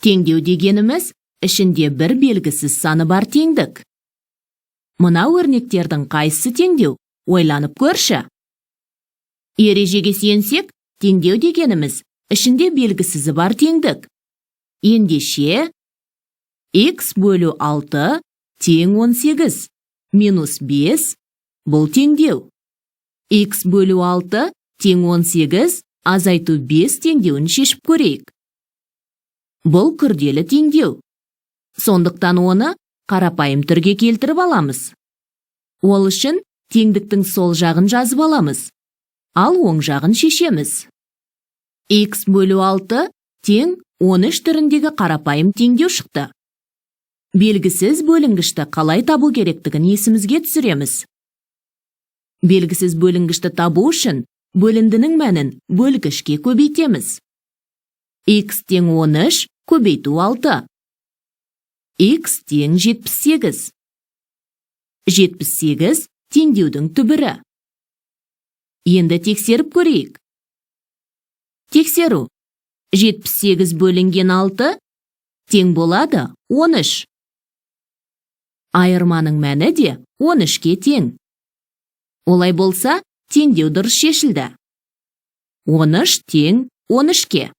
Теңдеу дегеніміз, ішінде бір белгісіз саны бар теңдік. Мына өрнектердің қайсысы теңдеу? Ойланып көрші. Ережеге сүйенсек, теңдеу дегеніміз, ішінде белгісізі бар теңдік. Ендеше, x бөлу 6 тең 18 минус 5 бұл теңдеу. X бөлу 6 тең 18 азайту 5 теңдеуін шешіп көрейік. Бұл күрделі теңдеу. Сондықтан оны қарапайым түрге келтіріп аламыз. Ол үшін теңдіктің сол жағын жазып аламыз, ал оң жағын шешеміз. X бөлу 6 тең 13 түріндегі қарапайым теңдеу шықты. Белгісіз бөлінгішті қалай табу керектігін есімізге түсіреміз. Белгісіз бөлінгішті табу үшін бөліндінің мәнін бөлгішке көбейтеміз. X тең 13 көбейту 6. X тең 78. 78 теңдеудің түбірі. Енді тексеріп көрейік. Тексеру. 78 бөлінген 6 тең болады 13. Айырманың мәні де 13-ке тең. Олай болса, теңдеу дұрыс шешілді. 13 тең 13-ке.